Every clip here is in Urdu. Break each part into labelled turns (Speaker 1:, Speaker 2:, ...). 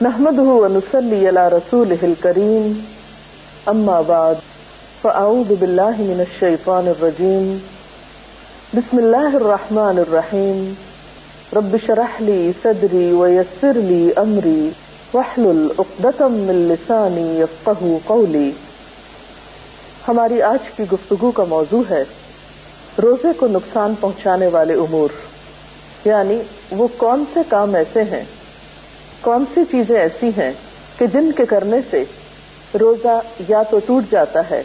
Speaker 1: نحمده ونصلي على رسوله الكريم اما بعد فاعوذ بالله من الشيطان الرجيم بسم الله الرحمن الرحيم رب اشرح لي صدري ويسر لي امري واحلل عقدة من لساني يفقهوا قولي۔ ہماری آج کی گفتگو کا موضوع ہے روزے کو نقصان پہنچانے والے امور، یعنی وہ کون سے کام ایسے ہیں، کون سی چیزیں ایسی ہیں کہ جن کے کرنے سے روزہ یا تو ٹوٹ جاتا ہے،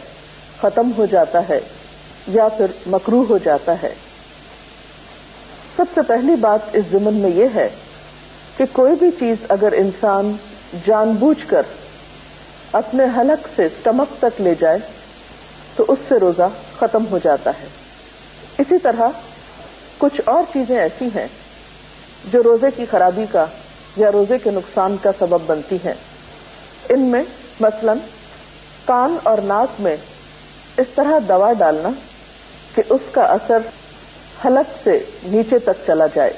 Speaker 1: ختم ہو جاتا ہے، یا پھر مکروہ ہو جاتا ہے۔ سب سے پہلی بات اس ضمن میں یہ ہے کہ کوئی بھی چیز اگر انسان جان بوجھ کر اپنے حلق سے اسٹمک تک لے جائے تو اس سے روزہ ختم ہو جاتا ہے۔ اسی طرح کچھ اور چیزیں ایسی ہیں جو روزے کی خرابی کا یا روزے کے نقصان کا سبب بنتی ہیں۔ ان میں مثلا کان اور ناک میں اس طرح دوا ڈالنا کہ اس کا اثر حلق سے نیچے تک چلا جائے،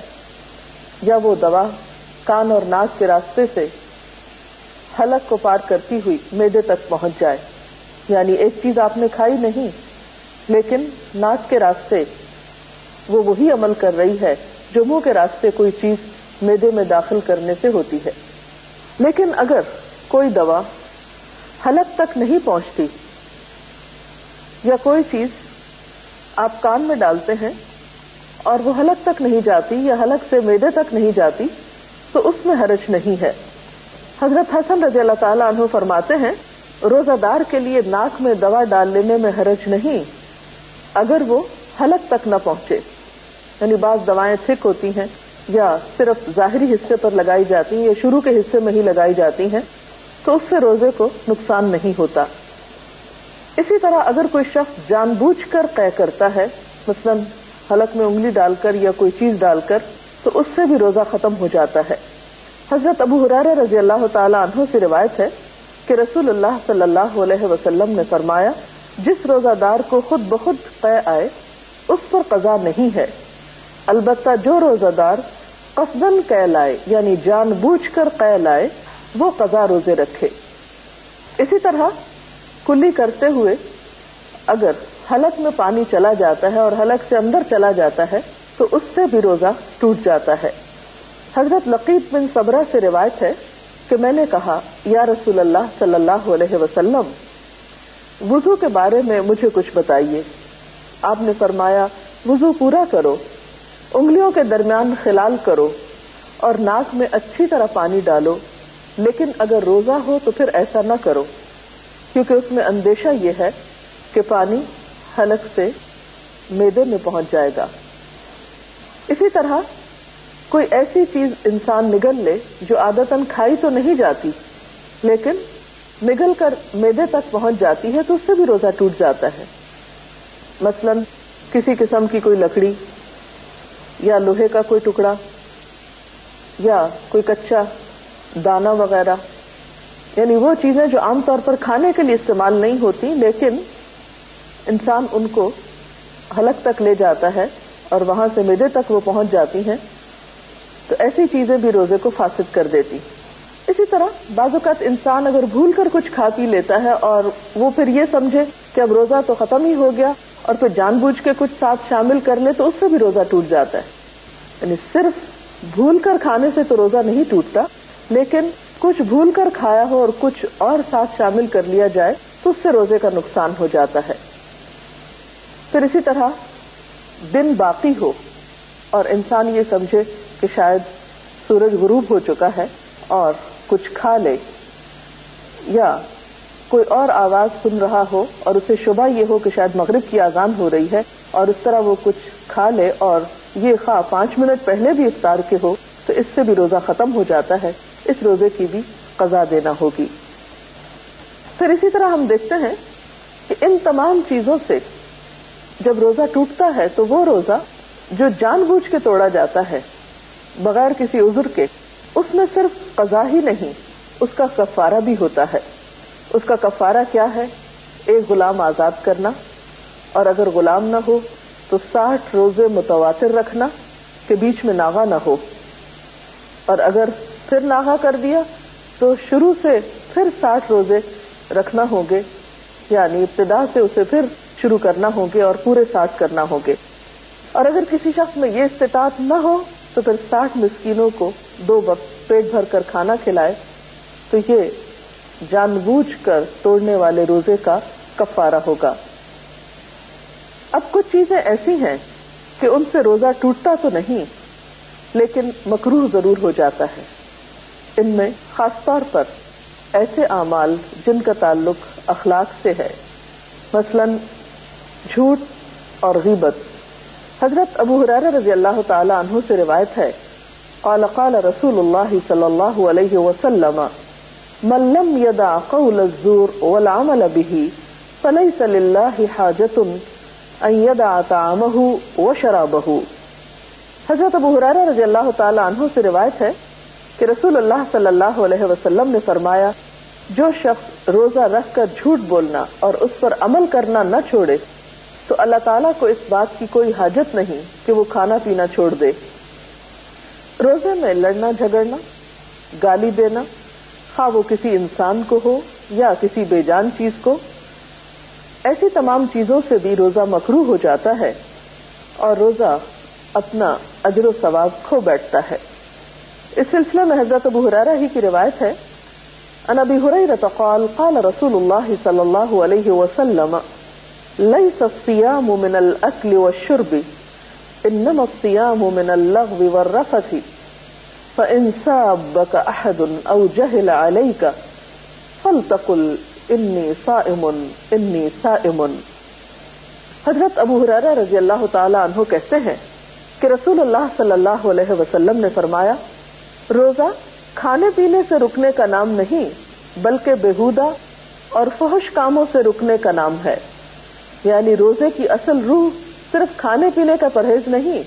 Speaker 1: یا وہ دوا کان اور ناک کے راستے سے حلق کو پار کرتی ہوئی معدے تک پہنچ جائے، یعنی ایک چیز آپ نے کھائی نہیں لیکن ناک کے راستے وہ وہی عمل کر رہی ہے جو منہ کے راستے کوئی چیز معدے میں داخل کرنے سے ہوتی ہے۔ لیکن اگر کوئی دوا حلق تک نہیں پہنچتی، یا کوئی چیز آپ کان میں ڈالتے ہیں اور وہ حلق تک نہیں جاتی یا حلق سے معدے تک نہیں جاتی تو اس میں حرج نہیں ہے۔ حضرت حسن رضی اللہ تعالیٰ عنہ فرماتے ہیں روزہ دار کے لیے ناک میں دوا ڈال لینے میں حرج نہیں اگر وہ حلق تک نہ پہنچے، یعنی بعض دوائیں تھک ہوتی ہیں یا صرف ظاہری حصے پر لگائی جاتی ہیں یا شروع کے حصے میں ہی لگائی جاتی ہیں تو اس سے روزے کو نقصان نہیں ہوتا۔ اسی طرح اگر کوئی شخص جان بوجھ کر قے کرتا ہے، مثلا حلق میں انگلی ڈال کر یا کوئی چیز ڈال کر، تو اس سے بھی روزہ ختم ہو جاتا ہے۔ حضرت ابو ہریرہ رضی اللہ تعالی عنہ سے روایت ہے کہ رسول اللہ صلی اللہ علیہ وسلم نے فرمایا جس روزہ دار کو خود بخود قے آئے اس پر قضا نہیں ہے، البتہ جو روزہ دار قصداً قے لائے یعنی جان بوجھ کر قے لائے وہ قضا روزے رکھے۔ اسی طرح کلی کرتے ہوئے اگر حلق میں پانی چلا جاتا ہے اور حلق سے اندر چلا جاتا ہے تو اس سے بھی روزہ ٹوٹ جاتا ہے۔ حضرت لقیط بن صبرہ سے روایت ہے کہ میں نے کہا یا رسول اللہ صلی اللہ علیہ وسلم وضو کے بارے میں مجھے کچھ بتائیے۔ آپ نے فرمایا وضو پورا کرو، انگلیوں کے درمیان خلال کرو اور ناک میں اچھی طرح پانی ڈالو، لیکن اگر روزہ ہو تو پھر ایسا نہ کرو کیونکہ اس میں اندیشہ یہ ہے کہ پانی حلق سے معدے میں پہنچ جائے گا۔ اسی طرح کوئی ایسی چیز انسان نگل لے جو عادتاً کھائی تو نہیں جاتی لیکن نگل کر معدے تک پہنچ جاتی ہے تو اس سے بھی روزہ ٹوٹ جاتا ہے۔ مثلا کسی قسم کی کوئی لکڑی یا لوہے کا کوئی ٹکڑا یا کوئی کچا دانا وغیرہ، یعنی وہ چیزیں جو عام طور پر کھانے کے لیے استعمال نہیں ہوتی لیکن انسان ان کو حلق تک لے جاتا ہے اور وہاں سے معدے تک وہ پہنچ جاتی ہیں، تو ایسی چیزیں بھی روزے کو فاسد کر دیتی۔ اسی طرح بعض اوقات انسان اگر بھول کر کچھ کھا پی لیتا ہے اور وہ پھر یہ سمجھے کہ اب روزہ تو ختم ہی ہو گیا اور پھر جان بوجھ کے کچھ ساتھ شامل کر لے تو اس سے بھی روزہ ٹوٹ جاتا ہے۔ یعنی صرف بھول کر کھانے سے تو روزہ نہیں ٹوٹتا، لیکن کچھ بھول کر کھایا ہو اور کچھ اور ساتھ شامل کر لیا جائے تو اس سے روزے کا نقصان ہو جاتا ہے۔ پھر اسی طرح دن باقی ہو اور انسان یہ سمجھے کہ شاید سورج غروب ہو چکا ہے اور کچھ کھا لے، یا کوئی اور آواز سن رہا ہو اور اسے شبہ یہ ہو کہ شاید مغرب کی اذان ہو رہی ہے اور اس طرح وہ کچھ کھا لے اور یہ خواہ 5 منٹ پہلے بھی افطار کے ہو تو اس سے بھی روزہ ختم ہو جاتا ہے، اس روزے کی بھی قضا دینا ہوگی۔ پھر اسی طرح ہم دیکھتے ہیں کہ ان تمام چیزوں سے جب روزہ ٹوٹتا ہے تو وہ روزہ جو جان بوجھ کے توڑا جاتا ہے بغیر کسی عذر کے، اس میں صرف قضا ہی نہیں اس کا کفارہ بھی ہوتا ہے۔ اس کا کفارہ کیا ہے؟ ایک غلام آزاد کرنا، اور اگر غلام نہ ہو تو 60 روزے متواتر رکھنا کہ بیچ میں ناغہ نہ ہو، اور اگر پھر ناغہ کر دیا تو شروع سے پھر 60 روزے رکھنا ہوں گے، یعنی ابتدا سے اسے پھر شروع کرنا ہوں گے اور پورے 60 کرنا ہوں گے. اور اگر کسی شخص میں یہ استطاعت نہ ہو تو پھر 60 مسکینوں کو 2 وقت پیٹ بھر کر کھانا کھلائے، تو یہ جان بوجھ کر توڑنے والے روزے کا کفارہ ہوگا. اب کچھ چیزیں ایسی ہیں کہ ان سے روزہ ٹوٹتا تو نہیں لیکن مکروہ ضرور ہو جاتا ہے. ان میں خاص طور پر ایسے اعمال جن کا تعلق اخلاق سے ہے، مثلا جھوٹ اور غیبت. حضرت ابو ہریرہ رضی اللہ تعالی عنہ سے روایت ہے، قال قال رسول اللہ صلی اللہ علیہ وسلم من لم يدع قول الزور والعمل به فليس لله حاجة ان يدع طعامه وشرابه. حضرت ابو ہریرہ رضی اللہ تعالی عنہ سے روایت ہے کہ رسول اللہ صلی اللہ علیہ وسلم نے فرمایا، جو شخص روزہ رکھ کر جھوٹ بولنا اور اس پر عمل کرنا نہ چھوڑے تو اللہ تعالیٰ کو اس بات کی کوئی حاجت نہیں کہ وہ کھانا پینا چھوڑ دے. روزے میں لڑنا جھگڑنا، گالی دینا، خواہ وہ کسی انسان کو ہو یا کسی بے جان چیز کو، ایسی تمام چیزوں سے بھی روزہ مکروہ ہو جاتا ہے اور روزہ اپنا اجر و ثواب کھو بیٹھتا ہے. اس سلسلے میں حضرت ابو ہریرہ ہی کی روایت ہے، عن ابی ہریرہ قال قال رسول اللہ صلی اللہ علیہ وسلم ليس الصيام من الأكل والشرب إنما الصيام من اللغو والرفث فإن سابك أحد أو جهل عليك فلتقل إني صائم إني صائم. حضرت ابو ہریرہ رضی اللہ تعالی عنہ کہتے ہیں کہ رسول اللہ صلی اللہ علیہ وسلم نے فرمایا، روزہ کھانے پینے سے رکنے کا نام نہیں بلکہ بےہودہ اور فحش کاموں سے رکنے کا نام ہے. یعنی روزے کی اصل روح صرف کھانے پینے کا پرہیز نہیں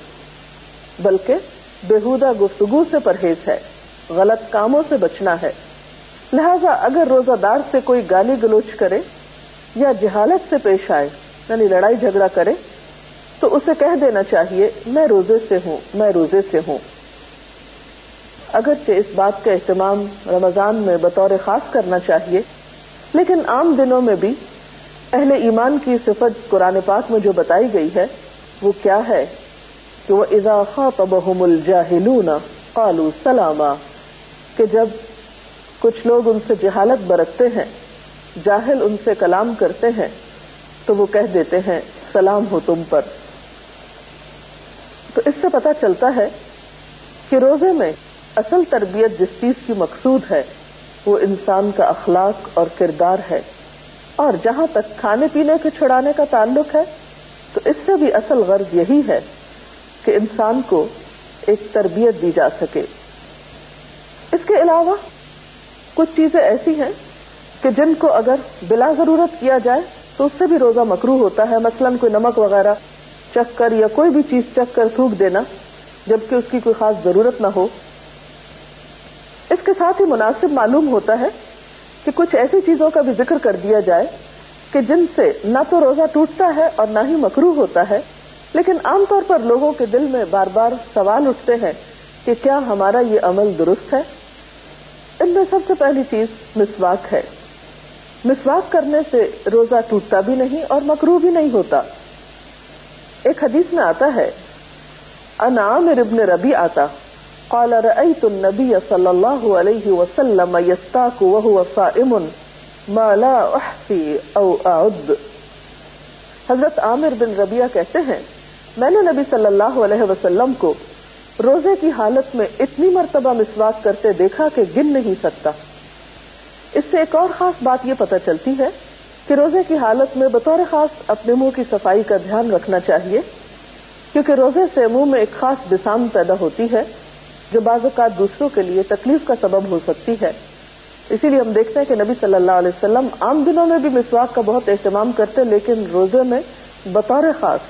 Speaker 1: بلکہ بےہودہ گفتگو سے پرہیز ہے، غلط کاموں سے بچنا ہے. لہذا اگر روزہ دار سے کوئی گالی گلوچ کرے یا جہالت سے پیش آئے، یعنی لڑائی جھگڑا کرے، تو اسے کہہ دینا چاہیے میں روزے سے ہوں، میں روزے سے ہوں. اگرچہ اس بات کا اہتمام رمضان میں بطور خاص کرنا چاہیے، لیکن عام دنوں میں بھی اہل ایمان کی صفت قرآن پاک میں جو بتائی گئی ہے وہ کیا ہے کہ وَإِذَا خَاطَبَهُمُ الْجَاهِلُونَ قَالُوا سَلَامًا، کہ جب کچھ لوگ ان سے جہالت برتتے ہیں، جاہل ان سے کلام کرتے ہیں تو وہ کہہ دیتے ہیں سلام ہو تم پر. تو اس سے پتہ چلتا ہے کہ روزے میں اصل تربیت جس چیز کی مقصود ہے وہ انسان کا اخلاق اور کردار ہے. اور جہاں تک کھانے پینے کے چھڑانے کا تعلق ہے تو اس سے بھی اصل غرض یہی ہے کہ انسان کو ایک تربیت دی جا سکے. اس کے علاوہ کچھ چیزیں ایسی ہیں کہ جن کو اگر بلا ضرورت کیا جائے تو اس سے بھی روزہ مکروہ ہوتا ہے. مثلا کوئی نمک وغیرہ چکھ کر یا کوئی بھی چیز چکھ کر تھوک دینا جبکہ اس کی کوئی خاص ضرورت نہ ہو. اس کے ساتھ ہی مناسب معلوم ہوتا ہے کہ کچھ ایسی چیزوں کا بھی ذکر کر دیا جائے کہ جن سے نہ تو روزہ ٹوٹتا ہے اور نہ ہی مکروہ ہوتا ہے، لیکن عام طور پر لوگوں کے دل میں بار بار سوال اٹھتے ہیں کہ کیا ہمارا یہ عمل درست ہے. ان میں سب سے پہلی چیز مسواک ہے. مسواک کرنے سے روزہ ٹوٹتا بھی نہیں اور مکروہ بھی نہیں ہوتا. ایک حدیث میں آتا ہے، عن عامر بن ربیعہ قال رأيت النبي صلى الله عليه وسلم يستاك وهو صائم ما لا احصي او اعد. حضرت عامر بن ربیعہ کہتے ہیں، میں نے نبی صلی اللہ علیہ وسلم کو روزے کی حالت میں اتنی مرتبہ مسواک کرتے دیکھا کہ گن نہیں سکتا. اس سے ایک اور خاص بات یہ پتہ چلتی ہے کہ روزے کی حالت میں بطور خاص اپنے منہ کی صفائی کا دھیان رکھنا چاہیے، کیونکہ روزے سے منہ میں ایک خاص بسام پیدا ہوتی ہے جو بعض اوقات دوسروں کے لیے تکلیف کا سبب ہو سکتی ہے. اسی لیے ہم دیکھتے ہیں کہ نبی صلی اللہ علیہ وسلم عام دنوں میں بھی مسواک کا بہت اہتمام کرتے، لیکن روزے میں بطور خاص.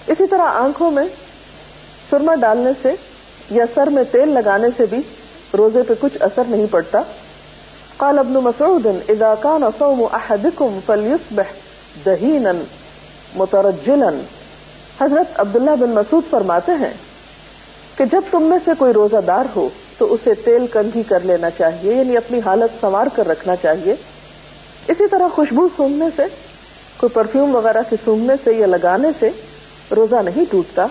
Speaker 1: اسی طرح آنکھوں میں سرما ڈالنے سے یا سر میں تیل لگانے سے بھی روزے پہ کچھ اثر نہیں پڑتا. قال ابن مسعود اذا كان صوم احدكم فليصبح دهينا مترجلا. حضرت عبداللہ بن مسعود فرماتے ہیں کہ جب تم میں سے کوئی روزہ دار ہو تو اسے تیل کنگھی کر لینا چاہیے، یعنی اپنی حالت سنوار کر رکھنا چاہیے۔ اسی طرح خوشبو سونگھنے سے، کوئی پرفیوم وغیرہ کے سونگھنے سے یا لگانے سے روزہ نہیں ٹوٹتا۔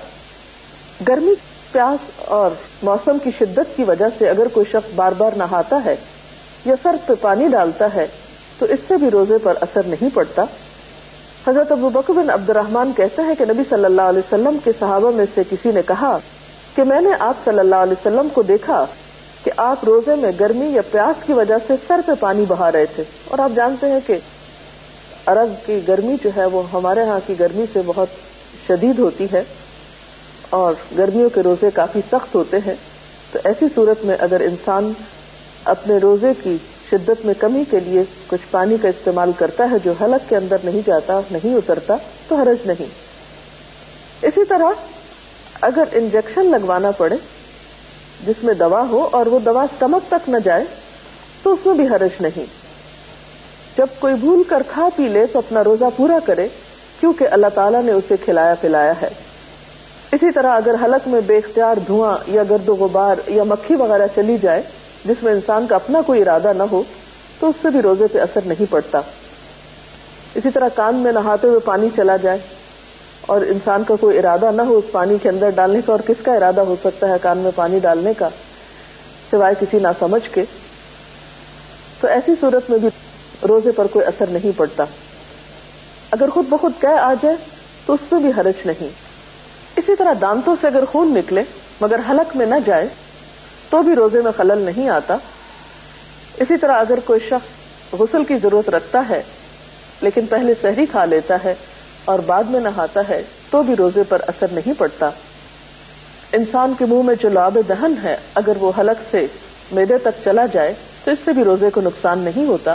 Speaker 1: گرمی، پیاس اور موسم کی شدت کی وجہ سے اگر کوئی شخص بار بار نہاتا ہے یا سر پہ پانی ڈالتا ہے تو اس سے بھی روزے پر اثر نہیں پڑتا۔ حضرت ابو بکر بن عبد الرحمن کہتے ہیں کہ نبی صلی اللہ علیہ وسلم کے صحابہ میں سے کسی نے کہا کہ میں نے آپ صلی اللہ علیہ وسلم کو دیکھا کہ آپ روزے میں گرمی یا پیاس کی وجہ سے سر پہ پانی بہا رہے تھے، اور آپ جانتے ہیں کہ عرب کی گرمی جو ہے وہ ہمارے ہاں کی گرمی سے بہت شدید ہوتی ہے اور گرمیوں کے روزے کافی سخت ہوتے ہیں۔ تو ایسی صورت میں اگر انسان اپنے روزے کی شدت میں کمی کے لیے کچھ پانی کا استعمال کرتا ہے جو حلق کے اندر نہیں جاتا، نہیں اترتا، تو حرج نہیں۔ اسی طرح اگر انجیکشن لگوانا پڑے جس میں دوا ہو اور وہ دوا اسٹمک تک نہ جائے تو اس میں بھی حرج نہیں۔ جب کوئی بھول کر کھا پی لے تو اپنا روزہ پورا کرے، کیونکہ اللہ تعالیٰ نے اسے کھلایا پلایا ہے۔ اسی طرح اگر حلق میں بے اختیار دھواں یا گرد و غبار یا مکھی وغیرہ چلی جائے جس میں انسان کا اپنا کوئی ارادہ نہ ہو تو اس سے بھی روزے پہ اثر نہیں پڑتا۔ اسی طرح کان میں نہاتے ہوئے پانی چلا جائے اور انسان کا کوئی ارادہ نہ ہو اس پانی کے اندر ڈالنے کا، اور کس کا ارادہ ہو سکتا ہے کان میں پانی ڈالنے کا سوائے کسی ناسمجھ کے، تو ایسی صورت میں بھی روزے پر کوئی اثر نہیں پڑتا۔ اگر خود بخود قے آ جائے تو اس میں بھی حرج نہیں۔ اسی طرح دانتوں سے اگر خون نکلے مگر حلق میں نہ جائے تو بھی روزے میں خلل نہیں آتا۔ اسی طرح اگر کوئی شخص غسل کی ضرورت رکھتا ہے لیکن پہلے سحری کھا لیتا ہے اور بعد میں نہاتا ہے تو بھی روزے پر اثر نہیں پڑتا۔ انسان کے منہ میں جو لعاب دہن ہے اگر وہ حلق سے معدے تک چلا جائے تو اس سے بھی روزے کو نقصان نہیں ہوتا۔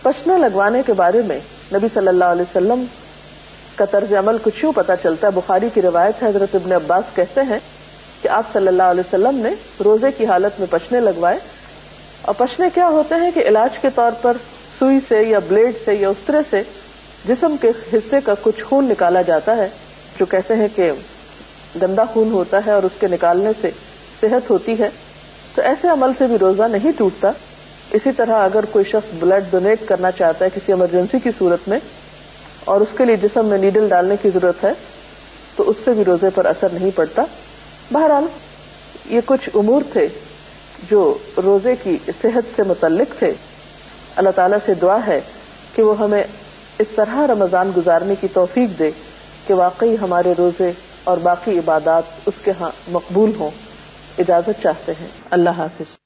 Speaker 1: پشنا لگوانے کے بارے میں نبی صلی اللہ علیہ وسلم کا طرز عمل کچھ یوں پتہ چلتا ہے۔ بخاری کی روایت ہے، حضرت ابن عباس کہتے ہیں کہ آپ صلی اللہ علیہ وسلم نے روزے کی حالت میں پشنے لگوائے، اور پشنے کیا ہوتے ہیں کہ علاج کے طور پر سوئی سے یا بلیڈ سے یا استرے سے جسم کے حصے کا کچھ خون نکالا جاتا ہے، جو کہتے ہیں کہ گندا خون ہوتا ہے اور اس کے نکالنے سے صحت ہوتی ہے، تو ایسے عمل سے بھی روزہ نہیں ٹوٹتا۔ اسی طرح اگر کوئی شخص بلڈ ڈونیٹ کرنا چاہتا ہے کسی ایمرجنسی کی صورت میں اور اس کے لیے جسم میں نیڈل ڈالنے کی ضرورت ہے تو اس سے بھی روزے پر اثر نہیں پڑتا۔ بہرحال یہ کچھ امور تھے جو روزے کی صحت سے متعلق تھے۔ اللہ تعالیٰ سے دعا ہے کہ وہ ہمیں اس طرح رمضان گزارنے کی توفیق دے کہ واقعی ہمارے روزے اور باقی عبادات اس کے ہاں مقبول ہوں۔ اجازت چاہتے ہیں۔ اللہ حافظ۔